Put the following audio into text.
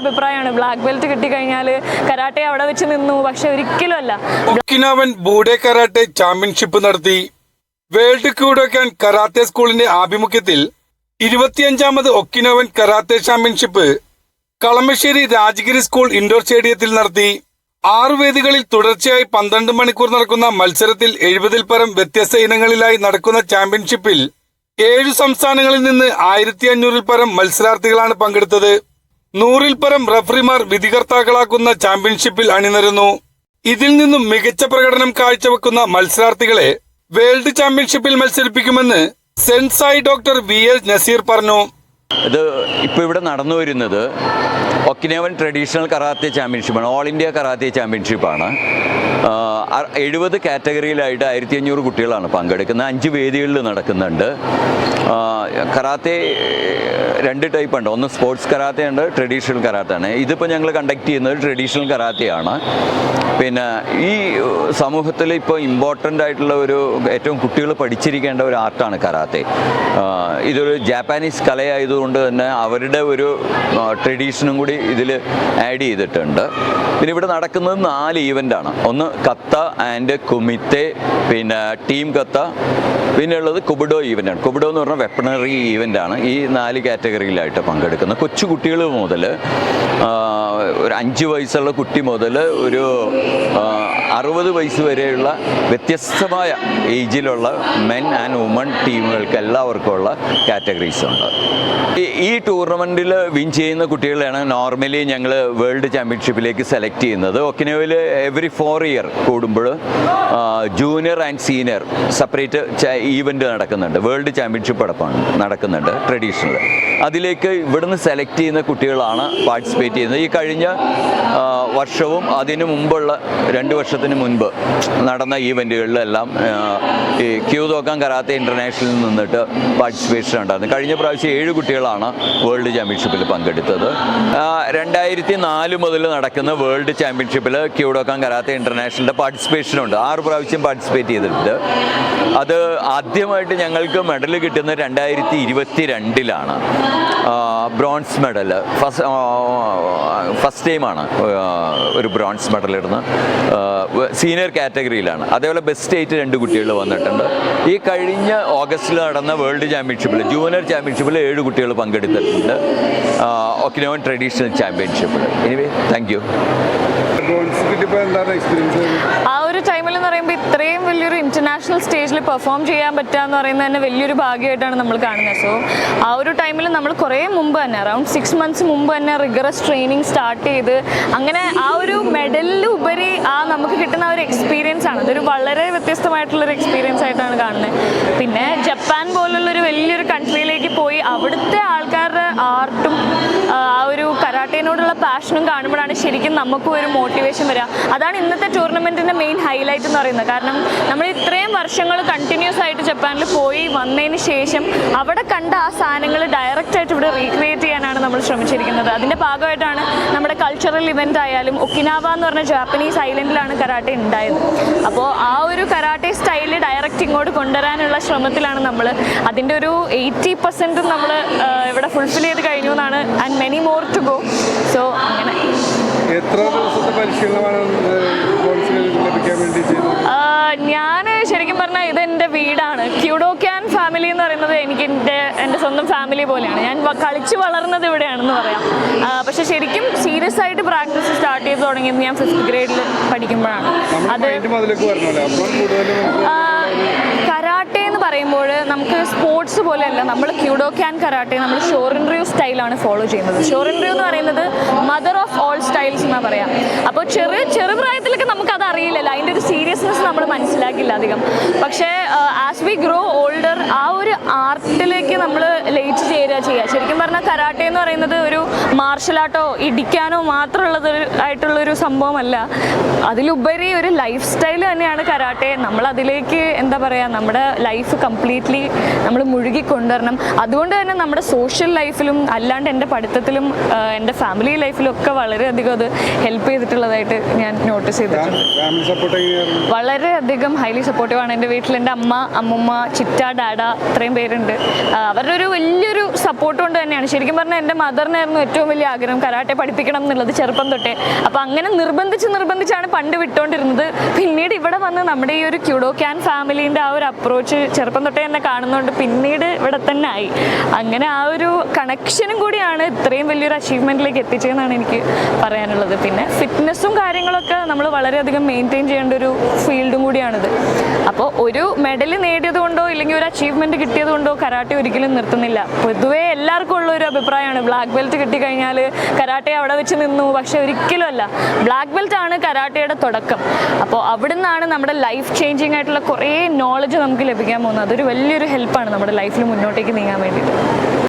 അഭിപ്രായമാണ്. Black belt കിട്ടിക്കഴിഞ്ഞാൽ karate അവിടെ വെച്ച് നിന്നു, പക്ഷെ ഒരിക്കലും അല്ല. ഒക്കിനാവൻ ബൂഡെ കരാട്ടെ ചാമ്പ്യൻഷിപ്പ് നടത്തി. വേൾഡ് ക്യൂഡോക്കാൻ കരാത്തെ സ്കൂളിന്റെ ആഭിമുഖ്യത്തിൽ 25ാമത് Okinawan karate championship Kalamassery Rajagiri school indoor സ്റ്റേഡിയത്തിൽ നടത്തി. 6 വേദികളിൽ തുടർച്ചയായി 12 മണിക്കൂർ നടക്കുന്ന മത്സരത്തിൽ 70ൽ പരം വ്യത്യസ്ത ഇനങ്ങളിലായി നടക്കുന്ന ചാമ്പ്യൻഷിപ്പിൽ 7 സംസ്ഥാനങ്ങളിൽ നിന്ന് 1500ൽ പരം മത്സരാർത്ഥികളാണ് പങ്കെടുത്തത്. 100ൽ പരം റഫറിമാർ വിധികർത്താക്കളാക്കുന്ന ചാമ്പ്യൻഷിപ്പിൽ അണിനിരന്നു. ഇതിൽ നിന്നും മികച്ച പ്രകടനം കാഴ്ചവെക്കുന്ന മത്സരാർത്ഥികളെ വേൾഡ് ചാമ്പ്യൻഷിപ്പിൽ മത്സരിപ്പിക്കുമെന്ന് സെൻസായി ഡോക്ടർ VL നസീർ പറഞ്ഞു. ഇത് ഇപ്പോൾ ഇവിടെ നടന്നു വരുന്നത് ഒക്കിനാവൻ ട്രഡീഷണൽ കറാത്തെ ചാമ്പ്യൻഷിപ്പാണ്. ഓൾ ഇന്ത്യ കറാത്തെ ചാമ്പ്യൻഷിപ്പാണ്. 70 കാറ്റഗറിയിലായിട്ട് 1500 കുട്ടികളാണ് പങ്കെടുക്കുന്നത്. 5 വേദികളിൽ നടക്കുന്നുണ്ട്. കറാത്തെ 2 ടൈപ്പ് ഉണ്ട്. ഒന്ന് സ്പോർട്സ് കറാത്തെ ഉണ്ട്, ട്രഡീഷണൽ കറാത്തെ ആണ്. ഇതിപ്പോൾ ഞങ്ങൾ കണ്ടക്ട് ചെയ്യുന്നത് ട്രഡീഷണൽ കറാത്തെയാണ്. പിന്നെ ഈ സമൂഹത്തിൽ ഇപ്പോൾ ഇമ്പോർട്ടൻ്റ് ആയിട്ടുള്ള ഏറ്റവും കുട്ടികൾ പഠിച്ചിരിക്കേണ്ട ഒരു ആർട്ടാണ് കറാത്തെ. ഇതൊരു ജാപ്പാനീസ് കലയായതുകൊണ്ട് തന്നെ അവരുടെ ഒരു ട്രഡീഷനും കൂടി ഇതിൽ ആഡ് ചെയ്തിട്ടുണ്ട്. പിന്നെ ഇവിടെ നടക്കുന്നത് 4 ഈവൻ്റാണ്. ഒന്ന് കത്ത ആൻഡ് കുമിത്തെ, പിന്നെ ടീം കത്ത, പിന്നെ ഉള്ളത് കുബുഡോ ഈവൻ്റാണ്. കുബുഡോ എന്ന് പറഞ്ഞാൽ വെപ്പണറി ഈവൻ്റാണ്. ഈ 4 കാറ്റഗറിയിലായിട്ട് പങ്കെടുക്കുന്നത്. കൊച്ചു കുട്ടികൾ മുതൽ ഒരു 5 വയസ്സുള്ള കുട്ടി മുതൽ ഒരു 60 വയസ്സ് വരെയുള്ള വ്യത്യസ്തമായ ഏജിലുള്ള മെൻ ആൻഡ് വുമൺ ടീമുകൾക്ക് എല്ലാവർക്കുമുള്ള കാറ്റഗറീസ് ഉണ്ട്. ഈ ടൂർണമെൻറ്റിൽ വിൻ ചെയ്യുന്ന കുട്ടികളെയാണ് നോർമലി ഞങ്ങൾ വേൾഡ് ചാമ്പ്യൻഷിപ്പിലേക്ക് സെലക്ട് ചെയ്യുന്നത്. ഒക്കിനാവയിൽ എവറി 4 ഇയർ കൂടുമ്പോൾ junior and senior separate event നടക്കുന്നുണ്ട്. വേൾഡ് ചാമ്പ്യൻഷിപ്പ് അടപ്പാണ് നടക്കുന്നുണ്ട് ട്രഡീഷണൽ. അതിലേക്ക് ഇവിടുന്ന് സെലക്ട് ചെയ്യുന്ന കുട്ടികളാണ് പാർട്ടിസിപ്പേറ്റ് ചെയ്യുന്നത്. ഈ കഴിഞ്ഞ വർഷവും അതിനു മുമ്പുള്ള 2 വർഷത്തിന് മുൻപ് നടന്ന ഈവൻറ്റുകളിലെല്ലാം ഈ ക്യൂദോക്കാൻ കരാത്തെ ഇൻ്റർനാഷണലിൽ നിന്നിട്ട് പാർട്ടിസിപ്പേഷൻ ഉണ്ടായിരുന്നു. കഴിഞ്ഞ പ്രാവശ്യം 7 കുട്ടികളാണ് വേൾഡ് ചാമ്പ്യൻഷിപ്പിൽ പങ്കെടുത്തത്. 2004 മുതൽ നടക്കുന്ന വേൾഡ് ചാമ്പ്യൻഷിപ്പിൽ ക്യൂഡോക്കാൻ കരാത്തെ ഇൻ്റർനാഷണലിൻ്റെ പാർട്ടിസിപ്പേഷനുണ്ട്. 6 പ്രാവശ്യം പാർട്ടിസിപ്പേറ്റ് ചെയ്തിട്ടുണ്ട്. അത് ആദ്യമായിട്ട് ഞങ്ങൾക്ക് മെഡൽ കിട്ടുന്നത് 2022ലാണ്. ബ്രോൺസ് മെഡൽ ഫസ്റ്റ് ടൈമാണ് ഒരു ബ്രോൺസ് മെഡൽ ഇടുന്നത്. സീനിയർ കാറ്റഗറിയിലാണ്. അതേപോലെ ബെസ്റ്റ് 8 2 കുട്ടികൾ വന്നിട്ടുണ്ട്. ഈ കഴിഞ്ഞ ഓഗസ്റ്റിൽ നടന്ന വേൾഡ് ചാമ്പ്യൻഷിപ്പിൽ ജൂനിയർ ചാമ്പ്യൻഷിപ്പിൽ 7 കുട്ടികൾ പങ്കെടുത്തിട്ടുണ്ട്. ഒക്കിനാവൻ ട്രഡീഷണൽ ചാമ്പ്യൻഷിപ്പിൽ. Anyway thank you. ആ ഒരു ടൈമിൽ എന്ന് പറയുമ്പോൾ ഇത്രയും വലിയൊരു ഇന്റർനാഷണൽ സ്റ്റേജിൽ പെർഫോം ചെയ്യാൻ പറ്റുക എന്ന് പറയുന്നത് തന്നെ വലിയൊരു ഭാഗ്യമായിട്ടാണ് നമ്മൾ കാണുന്നത്. സോ ആ ഒരു ടൈമിൽ നമ്മൾ കുറേ മുമ്പ് തന്നെ അറൗണ്ട് 6 months മുമ്പ് തന്നെ റിഗറസ് ട്രെയിനിങ് സ്റ്റാർട്ട് ചെയ്ത് അങ്ങനെ ആ ഒരു മെഡലിലുപരി നമുക്ക് കിട്ടുന്ന ആ ഒരു എക്സ്പീരിയൻസ് ആണ്. അതൊരു വളരെ വ്യത്യസ്തമായിട്ടുള്ളൊരു എക്സ്പീരിയൻസ് ആയിട്ടാണ് കാണുന്നത്. പിന്നെ ജപ്പാൻ പോലുള്ളൊരു വലിയൊരു കൺട്രിയിലേക്ക് പോയി അവിടുത്തെ ആൾക്കാരുടെ ആർട്ടും ആ ഒരു കരാട്ടേനോടുള്ള പാഷനും കാണുമ്പോഴാണ് ശരിക്കും നമുക്കും ഒരു മോട്ടിവേഷൻ വരിക. അതാണ് ഇന്നത്തെ ടൂർണമെൻറ്റിൻ്റെ മെയിൻ ഹൈലൈറ്റ് എന്ന് പറയുന്നത്. കാരണം നമ്മൾ ഇത്രയും വർഷങ്ങൾ കണ്ടിന്യൂസ് ആയിട്ട് ജപ്പാനിൽ പോയി വന്നതിന് ശേഷം അവിടെ കണ്ട ആ സാധനങ്ങൾ ഡയറക്റ്റായിട്ട് ഇവിടെ റീക്രിയേറ്റ് ചെയ്യാനാണ് നമ്മൾ ശ്രമിച്ചിരിക്കുന്നത്. അതിൻ്റെ ഭാഗമായിട്ടാണ് നമ്മുടെ കൾച്ചറൽ ഇവൻ്റ് ആയാലും ഒക്കിനാവ എന്ന് പറഞ്ഞ ജാപ്പനീസ് ഐലൻഡിലാണ് കരാട്ടെ ഉണ്ടായത്. അപ്പോൾ ആ ഒരു കരാട്ടെ സ്റ്റൈല് ഡയറക്റ്റ് ഇങ്ങോട്ട് കൊണ്ടുവരാനുള്ള ശ്രമത്തിലാണ് നമ്മൾ. അതിൻ്റെ ഒരു 80% നമ്മൾ ഇവിടെ ഫുൾഫിൽ ചെയ്ത് കഴിഞ്ഞു എന്നാണ്. And many more to go. So അങ്ങനെ എത്ര ദിവസത്തെ പരിശീലനമാണ് ലഭിക്കാൻ വേണ്ടി ചെയ്തത്? ഞാൻ ശരിക്കും പറഞ്ഞാൽ ഇതെൻ്റെ വീടാണ്. ക്യൂഡോക്കാൻ ഫാമിലി എന്ന് പറയുന്നത് എനിക്ക് എൻ്റെ സ്വന്തം ഫാമിലി പോലെയാണ്. ഞാൻ കളിച്ച് വളർന്നത് ഇവിടെയാണെന്ന് പറയാം. പക്ഷെ ശരിക്കും സീരിയസ് ആയിട്ട് പ്രാക്ടീസ് സ്റ്റാർട്ട് ചെയ്ത് തുടങ്ങിയത് ഞാൻ 5th ഗ്രേഡിൽ പഠിക്കുമ്പോഴാണ്. അത് കരാട്ടെ എന്ന് പറയുമ്പോൾ നമുക്ക് സ്പോർട്സ് പോലെയല്ല. നമ്മൾ ക്യൂഡോക്കാൻ കരാട്ടെ നമ്മൾ ഷോറിൻറിയു സ്റ്റൈലാണ് ഫോളോ ചെയ്യുന്നത്. ഷോറിൻറിയു എന്ന് പറയുന്നത് മദർ ഓഫ് ഓൾ സ്റ്റൈൽസ് എന്നാണ് പറയാം. അപ്പോൾ ചെറുപ്രായത്തിലൊക്കെ നമുക്കത് അറിയില്ലല്ലോ, അതിൻ്റെ ഒരു സീരിയസ്നെസ് നമ്മൾ മനസ്സിലാക്കില്ല അധികം. പക്ഷേ ആസ് വി ഗ്രോ ഓൾഡർ ആ ഒരു ആർട്ടിലേക്ക് നമ്മൾ ലയിച്ച് ചേരുക ചെയ്യുക. ശരിക്കും പറഞ്ഞാൽ കരാട്ടെ എന്ന് പറയുന്നത് ഒരു മാർഷൽ ആർട്ടോ ഇടിക്കാനോ ആയിട്ടുള്ളൊരു സംഭവമല്ല. അതിലുപരി ഒരു ലൈഫ് സ്റ്റൈൽ തന്നെയാണ് കരാട്ടെ. നമ്മളതിലേക്ക് എന്താ പറയുക, നമ്മുടെ ലൈഫ് ലൈഫ് കംപ്ലീറ്റ്ലി നമ്മൾ മുഴുകി കൊണ്ടുവരണം. അതുകൊണ്ട് തന്നെ നമ്മുടെ സോഷ്യൽ ലൈഫിലും അല്ലാണ്ട് എൻ്റെ പഠിത്തത്തിലും എൻ്റെ ഫാമിലി ലൈഫിലും ഒക്കെ വളരെയധികം അത് ഹെൽപ്പ് ചെയ്തിട്ടുള്ളതായിട്ട് ഞാൻ നോട്ടീസ് ചെയ്തിട്ടുണ്ട്. വളരെയധികം ഹൈലി സപ്പോർട്ടീവാണ്. എൻ്റെ വീട്ടിൽ എൻ്റെ അമ്മ, അമ്മുമ്മ, ചിറ്റ, ഡാഡ ഇത്രയും പേരുണ്ട്. അവരുടെ ഒരു വലിയൊരു സപ്പോർട്ട് കൊണ്ട് തന്നെയാണ്. ശരിക്കും പറഞ്ഞാൽ എൻ്റെ മദറിനായിരുന്നു ഏറ്റവും വലിയ ആഗ്രഹം കരാട്ടെ പഠിപ്പിക്കണം എന്നുള്ളത് ചെറുപ്പം തൊട്ടേ. അപ്പോൾ അങ്ങനെ നിർബന്ധിച്ചാണ് പണ്ട് വിട്ടുകൊണ്ടിരുന്നത്. പിന്നീട് ഇവിടെ വന്ന് നമ്മുടെ ഈ ഒരു ക്യൂഡോക്യാൻ ഫാമിലീൻ്റെ ആ ഒരു അപ്രോച്ച് ചെറുപ്പം തൊട്ടേ തന്നെ കാണുന്നതുകൊണ്ട് പിന്നീട് ഇവിടെ തന്നെ ആയി. അങ്ങനെ ആ ഒരു കണക്ഷനും കൂടിയാണ് ഇത്രയും വലിയൊരു അച്ചീവ്മെൻറ്റിലേക്ക് എത്തിച്ചതെന്നാണ് എനിക്ക് പറയാനുള്ളത്. പിന്നെ ഫിറ്റ്നസ്സും കാര്യങ്ങളൊക്കെ നമ്മൾ വളരെയധികം മെയിൻറ്റെയിൻ ചെയ്യേണ്ട ഒരു ഫീൽഡും കൂടിയാണിത്. അപ്പോൾ ഒരു മെഡൽ നേടിയത് കൊണ്ടോ ഇല്ലെങ്കിൽ ഒരു അച്ചീവ്മെൻറ്റ് കിട്ടിയത് കൊണ്ടോ കരാട്ടെ ഒരിക്കലും നിർത്തുന്നില്ല. പൊതുവേ എല്ലാവർക്കും ഉള്ള ഒരു അഭിപ്രായമാണ് ബ്ലാക്ക് ബെൽറ്റ് കിട്ടിക്കഴിഞ്ഞാൽ കരാട്ടെ അവിടെ വെച്ച് നിന്നു. പക്ഷെ ഒരിക്കലും അല്ല. ബ്ലാക്ക് ബെൽറ്റ് ആണ് കരാട്ടയുടെ തുടക്കം. അപ്പോൾ അവിടെ നിന്നാണ് നമ്മുടെ ലൈഫ് ചേഞ്ചിങ് ആയിട്ടുള്ള കുറേ നോളജ് നമുക്ക് ലഭിക്കാൻ പോകുന്നത്. അതൊരു വലിയൊരു ഹെൽപ്പാണ് നമ്മുടെ ലൈഫിൽ മുന്നോട്ടേക്ക് നീങ്ങാൻ വേണ്ടിയിട്ട്.